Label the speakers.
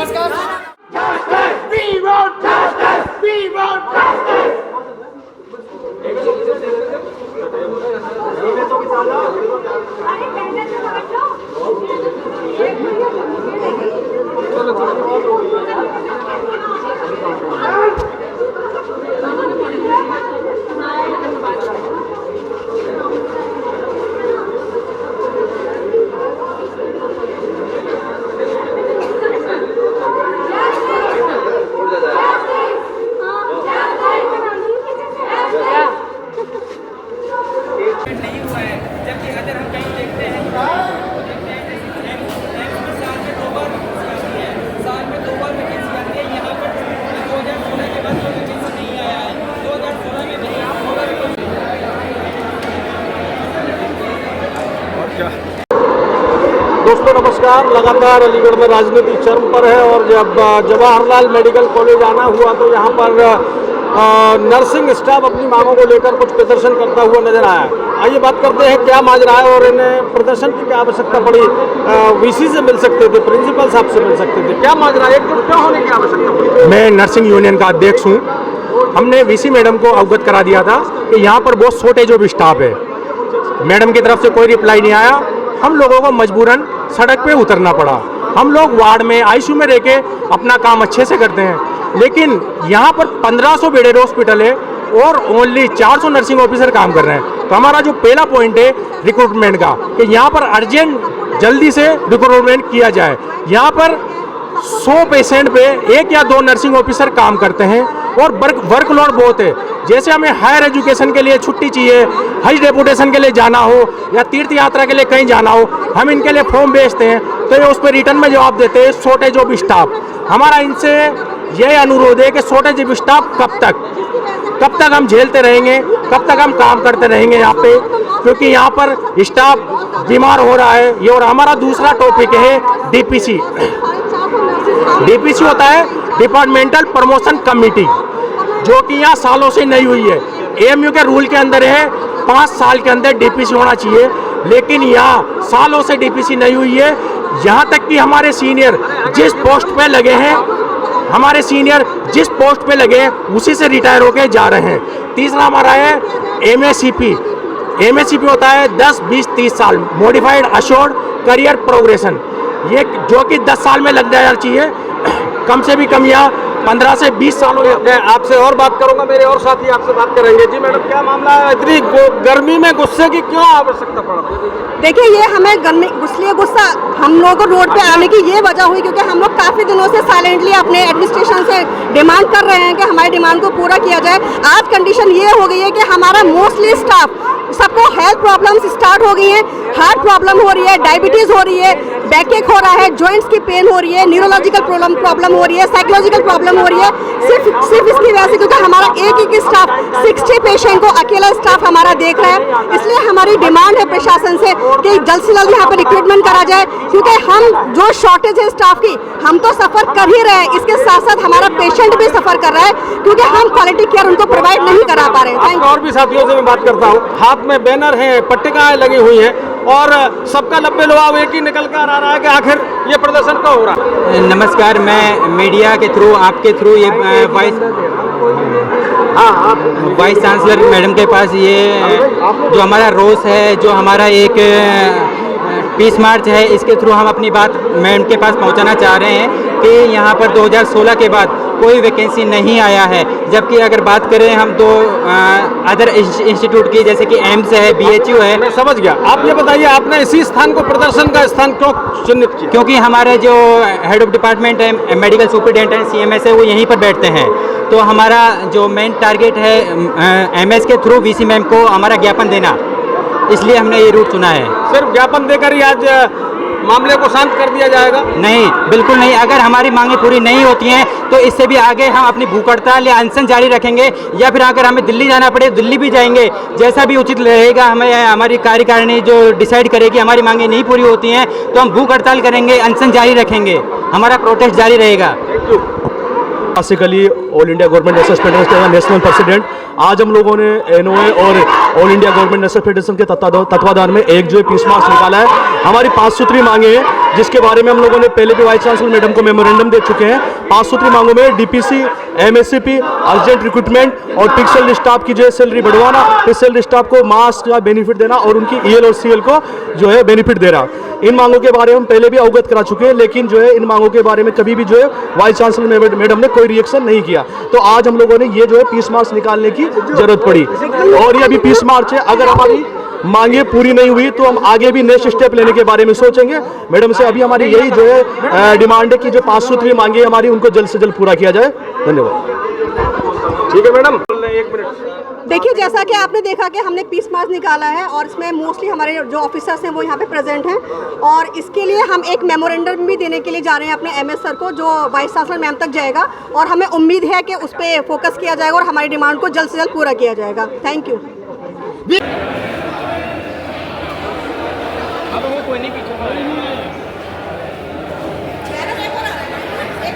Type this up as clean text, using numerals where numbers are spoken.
Speaker 1: नमस्कार।
Speaker 2: नहीं हुआ है, जबकि अगर हम कहीं देखते हैं साल में 2 बार वैकेंसी आती है। यहाँ पर 2016 के बाद कोई वैकेंसी नहीं आया है। 2016 में भी
Speaker 3: दोस्तों नमस्कार। लगातार अलीगढ़ में राजनीति चरम पर है और जब जवाहरलाल मेडिकल कॉलेज आना हुआ तो यहाँ पर नर्सिंग स्टाफ अपनी मांगों को लेकर कुछ प्रदर्शन करता हुआ नजर आया। आइए बात करते हैं क्या माजरा है और इन्हें प्रदर्शन की क्या आवश्यकता पड़ी। वीसी से मिल सकते थे, प्रिंसिपल साहब से मिल सकते थे, क्या माजरा है, क्या होने की आवश्यकता पड़ी?
Speaker 4: मैं नर्सिंग यूनियन का अध्यक्ष हूँ। हमने वीसी मैडम को अवगत करा दिया था कि यहाँ पर बहुत शॉर्टेज ऑफ स्टाफ है। मैडम की तरफ से कोई रिप्लाई नहीं आया। हम लोगों को मजबूरन सड़क पे उतरना पड़ा। हम लोग वार्ड में आईसीयू में रह के अपना काम अच्छे से करते हैं, लेकिन यहाँ पर 1500 बेडेड हॉस्पिटल है और ओनली 400 नर्सिंग ऑफिसर काम कर रहे हैं। तो हमारा जो पहला पॉइंट है रिक्रूटमेंट का, कि यहाँ पर अर्जेंट जल्दी से रिक्रूटमेंट किया जाए। यहाँ पर 100 पेशेंट पे 1 या 2 नर्सिंग ऑफिसर काम करते हैं और वर्कलोड बहुत है। जैसे हमें हायर एजुकेशन के लिए छुट्टी चाहिए, हज डेपुटेशन के लिए जाना हो या तीर्थ यात्रा के लिए कहीं जाना हो, हम इनके लिए फॉर्म भेजते हैं तो ये उस पर रिटर्न में जवाब देते हैं शॉर्टेज ऑफ स्टाफ। हमारा इनसे यह अनुरोध है कि शॉर्टेज ऑफ स्टाफ कब तक हम झेलते रहेंगे, कब तक हम काम करते रहेंगे यहाँ पे, क्योंकि यहाँ पर स्टाफ बीमार हो रहा है ये। और हमारा दूसरा टॉपिक है डीपीसी। डीपीसी होता है डिपार्टमेंटल प्रमोशन कमेटी, जो कि यहाँ सालों से नहीं हुई है। एएमयू के रूल के अंदर है 5 साल के अंदर डीपीसी होना चाहिए, लेकिन यहाँ सालों से डीपीसी नहीं हुई है। यहाँ तक कि हमारे सीनियर जिस पोस्ट पे लगे हैं, उसी से रिटायर होके जा रहे हैं। तीसरा हमारा है एमएसीपी। एमएसीपी होता है 10, 20, 30 साल मॉडिफाइड अश्योर्ड करियर प्रोग्रेशन, ये जो कि 10 साल में लग जाना चाहिए, कम से भी कम या 15 से 20 साल हो जाते हैं। आपसे और बात करूंगा, मेरे और साथी आपसे बात करेंगे। जी मैडम, क्या मामला है? इतनी गर्मी में गुस्से की क्यों आवश्यकता पड़ रही है?
Speaker 5: देखिए, ये हमें गर्मी इसलिए गुस्सा हम लोगों को रोड पे आने की ये वजह हुई क्योंकि हम लोग काफ़ी दिनों से साइलेंटली अपने एडमिनिस्ट्रेशन से डिमांड कर रहे हैं कि हमारी डिमांड को पूरा किया जाए। आज कंडीशन ये हो गई है कि हमारा मोस्टली स्टाफ सबको हेल्थ प्रॉब्लम्स स्टार्ट हो गई हैं। हार्ट प्रॉब्लम हो रही है, डायबिटीज़ हो रही है, बैकएक हो रहा है, जॉइंट्स की पेन हो रही है, न्यूरोलॉजिकल प्रॉब्लम हो रही है, साइकोलॉजिकल प्रॉब्लम हो रही है। सिर्फ इसकी वजह से क्योंकि हमारा एक स्टाफ 60 पेशेंट को अकेला स्टाफ हमारा देख रहा है। इसलिए हमारी डिमांड है प्रशासन से कि जल्द से जल्द यहाँ पर रिक्रूटमेंट करा जाए, क्योंकि हम जो शॉर्टेज है स्टाफ की, हम तो सफ़र कर ही रहे हैं, इसके साथ साथ हमारा पेशेंट भी सफ़र कर रहा है क्योंकि हम क्वालिटी केयर उनको प्रोवाइड नहीं करा पा रहे हैं।
Speaker 3: और भी साथियों से मैं बात करता हूँ। हाथ में बैनर हैं, पट्टिकाएं लगी हुई हैं और सबका लब्बे लुभाव एक ही निकल कर आ रहा है कि आखिर ये प्रदर्शन कब हो रहा है?
Speaker 6: नमस्कार, मैं मीडिया के थ्रू आपके थ्रू ये वाइस चांसलर मैडम के पास ये जो हमारा रोस है, जो हमारा एक पीस मार्च है, इसके थ्रू हम अपनी बात मैडम के पास पहुंचाना चाह रहे हैं कि यहाँ पर 2016 के बाद कोई वैकेंसी नहीं आया है। जबकि अगर बात करें हम तो अदर इंस्टीट्यूट की, जैसे कि एम्स है, बीएचयू है।
Speaker 3: मैं समझ गया। आप ये बताइए, आपने इसी स्थान को प्रदर्शन का स्थान क्यों चिन्हित किया?
Speaker 6: क्योंकि हमारे जो हेड ऑफ डिपार्टमेंट है, मेडिकल सुपरिटेंडेंट सीएमएस है, वो यहीं पर बैठते हैं। तो हमारा जो मेन टारगेट है एमएस के थ्रू वीसी मैम को हमारा ज्ञापन देना, इसलिए हमने ये रूट चुना है।
Speaker 3: सिर्फ ज्ञापन देकर ही आज मामले को शांत कर दिया जाएगा?
Speaker 6: नहीं, बिल्कुल नहीं। अगर हमारी मांगें पूरी नहीं होती हैं तो इससे भी आगे हम अपनी भूख हड़ताल या अनशन जारी रखेंगे, या फिर अगर हमें दिल्ली जाना पड़े दिल्ली भी जाएंगे। जैसा भी उचित रहेगा, हमें हमारी कार्यकारिणी जो डिसाइड करेगी, हमारी मांगें नहीं पूरी होती हैं तो हम भूख हड़ताल करेंगे, अनशन जारी रखेंगे, हमारा प्रोटेस्ट जारी रहेगा।
Speaker 4: Asiq Ali, all India government nurses federation का नेशनल प्रेसिडेंट। आज हम लोगों ने एनओए और all India government nurses federation के तत्वाधान में एक जो पीस मार्च निकाला है। हमारी 5 सूत्री मांगे हैं
Speaker 1: जिसके बारे में हम लोगों ने पहले भी वाइस चांसलर मैडम को मेमोरेंडम दे चुके हैं। 5 सूत्री मांगों में डीपीसी, एमएससीपी, अर्जेंट रिक्रूटमेंट और पिक्सल स्टाफ की जो है सैलरी बढ़वाना, पिक्सल स्टाफ को मास का बेनिफिट देना और उनकी ईएल और सीएल को जो है बेनिफिट दे रहा। इन मांगों के बारे में हम पहले भी अवगत करा चुके हैं, लेकिन जो है इन मांगों के बारे में कभी भी जो है वाइस चांसलर मैडम ने कोई रिएक्शन नहीं किया। तो आज हम लोगों ने ये जो है पीस मार्च निकालने की जरूरत पड़ी और ये अभी पीस मार्च है। अगर हमारी मांगे पूरी नहीं हुई तो हम आगे भी नेक्स्ट स्टेप लेने के बारे में सोचेंगे। मैडम से अभी हमारी यही जो है डिमांड है कि जो 5 सूत्री मांगे हमारी उनको जल्द से जल्द पूरा किया जाए। धन्यवाद।
Speaker 3: ठीक है मैडम, 1 मिनट।
Speaker 5: देखिए, जैसा कि आपने देखा कि हमने पीस मार्च निकाला है और इसमें मोस्टली हमारे जो ऑफिसर्स हैं वो यहाँ पे प्रेजेंट हैं और इसके लिए हम एक मेमोरेंडम भी देने के लिए जा रहे हैं अपने एमएस सर को, जो वाइस चांसलर मैम तक जाएगा और हमें उम्मीद है कि उस पर फोकस किया जाएगा और हमारी डिमांड को जल्द से जल्द पूरा किया जाएगा। Thank you.
Speaker 2: अब वो कोई नहीं पीछे
Speaker 5: एक